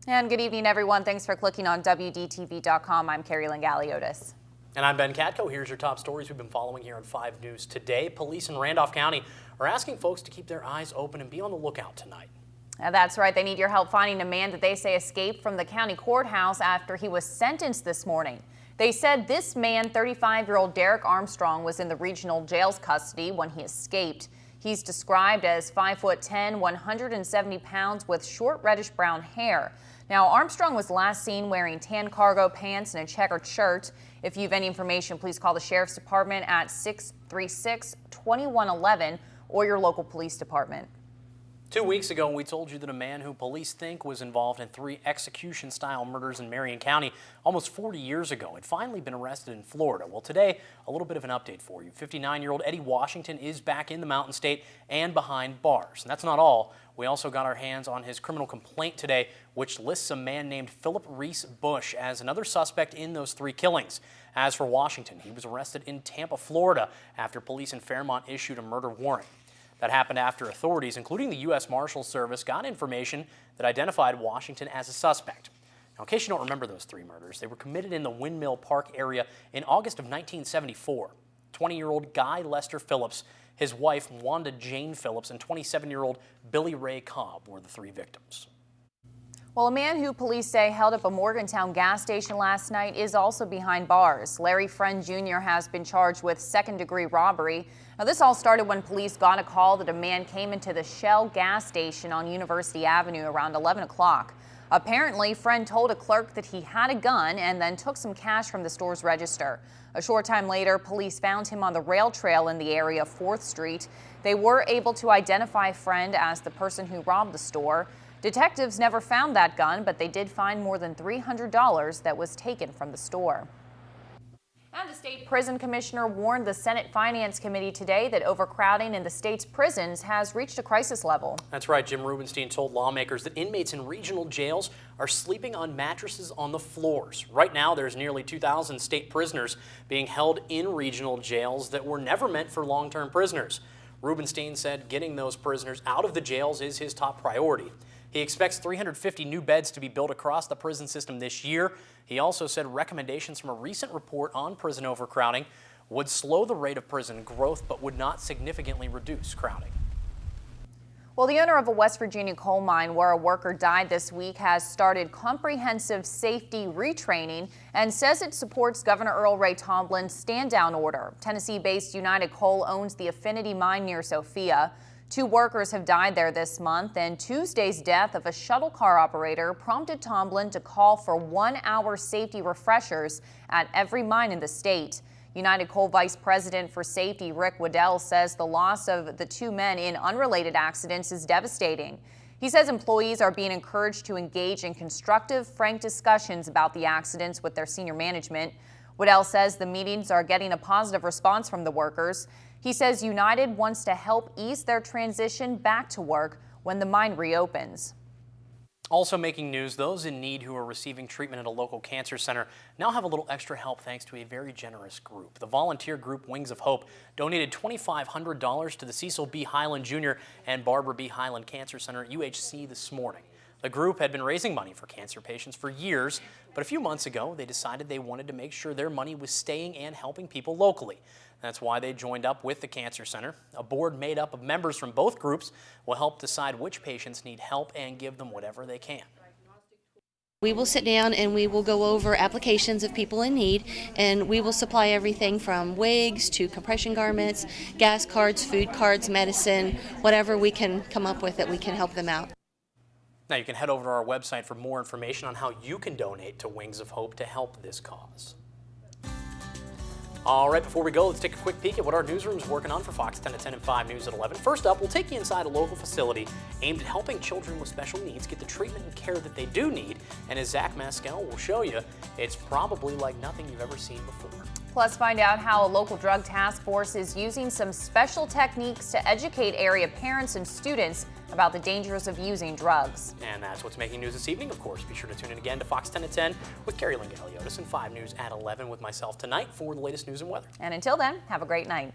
And good evening, everyone. Thanks for clicking on WDTV.com. I'm Carrie Galiotis. And I'm Ben Katko. Here's your top stories we've been following here on 5 News today. Police in Randolph County are asking folks to keep their eyes open and be on the lookout tonight. That's right. They need your help finding a man that they say escaped from the county courthouse after he was sentenced this morning. They said this man, 35-year-old Derek Armstrong, was in the regional jail's custody when he escaped. He's described as 5'10", 170 pounds with short reddish brown hair. Now, Armstrong was last seen wearing tan cargo pants and a checkered shirt. If you have any information, please call the Sheriff's Department at 636-2111 or your local police department. 2 weeks ago, we told you that a man who police think was involved in 3 execution-style murders in Marion County almost 40 years ago had finally been arrested in Florida. Well, today, a little bit of an update for you. 59-year-old Eddie Washington is back in the Mountain State and behind bars. And that's not all. We also got our hands on his criminal complaint today, which lists a man named Philip Reese Bush as another suspect in those 3 killings. As for Washington, he was arrested in Tampa, Florida, after police in Fairmont issued a murder warrant. That happened after authorities, including the U.S. Marshals Service, got information that identified Washington as a suspect. Now, in case you don't remember those 3 murders, they were committed in the Windmill Park area in August of 1974. 20-year-old Guy Lester Phillips, his wife Wanda Jane Phillips, and 27-year-old Billy Ray Cobb were the 3 victims. Well, a man who police say held up a Morgantown gas station last night is also behind bars. Larry Friend Jr. has been charged with second-degree robbery. Now, this all started when police got a call that a man came into the Shell gas station on University Avenue around 11 o'clock. Apparently, Friend told a clerk that he had a gun and then took some cash from the store's register. A short time later, police found him on the rail trail in the area of 4th Street. They were able to identify Friend as the person who robbed the store. Detectives never found that gun, but they did find more than $300 that was taken from the store. And the state prison commissioner warned the Senate Finance Committee today that overcrowding in the state's prisons has reached a crisis level. That's right. Jim Rubenstein told lawmakers that inmates in regional jails are sleeping on mattresses on the floors. Right now, there's nearly 2,000 state prisoners being held in regional jails that were never meant for long-term prisoners. Rubenstein said getting those prisoners out of the jails is his top priority. He expects 350 new beds to be built across the prison system this year. He also said recommendations from a recent report on prison overcrowding would slow the rate of prison growth but would not significantly reduce crowding. Well, the owner of a West Virginia coal mine where a worker died this week has started comprehensive safety retraining and says it supports Governor Earl Ray Tomlin's stand-down order. Tennessee-based United Coal owns the Affinity Mine near Sophia. 2 workers have died there this month, and Tuesday's death of a shuttle car operator prompted Tomlin to call for 1-hour safety refreshers at every mine in the state. United Coal Vice President for Safety Rick Waddell says the loss of the 2 men in unrelated accidents is devastating. He says employees are being encouraged to engage in constructive, frank discussions about the accidents with their senior management. Waddell says the meetings are getting a positive response from the workers. He says United wants to help ease their transition back to work when the mine reopens. Also making news, those in need who are receiving treatment at a local cancer center now have a little extra help thanks to a very generous group. The volunteer group Wings of Hope donated $2,500 to the Cecil B. Hyland Jr. and Barbara B. Hyland Cancer Center at UHC this morning. The group had been raising money for cancer patients for years, but a few months ago they decided they wanted to make sure their money was staying and helping people locally. That's why they joined up with the Cancer Center. A board made up of members from both groups will help decide which patients need help and give them whatever they can. We will sit down and we will go over applications of people in need, and we will supply everything from wigs to compression garments, gas cards, food cards, medicine, whatever we can come up with that we can help them out. Now you can head over to our website for more information on how you can donate to Wings of Hope to help this cause. All right, before we go, let's take a quick peek at what our newsroom's working on for Fox 10 at 10 and 5 News at 11. First up, we'll take you inside a local facility aimed at helping children with special needs get the treatment and care that they do need. And as Zach Maskell will show you, it's probably like nothing you've ever seen before. Plus, find out how a local drug task force is using some special techniques to educate area parents and students about the dangers of using drugs. And that's what's making news this evening. Of course, be sure to tune in again to Fox 10 at 10 with Carrie Galiotis and 5 News at 11 with myself tonight for the latest news and weather. And until then, have a great night.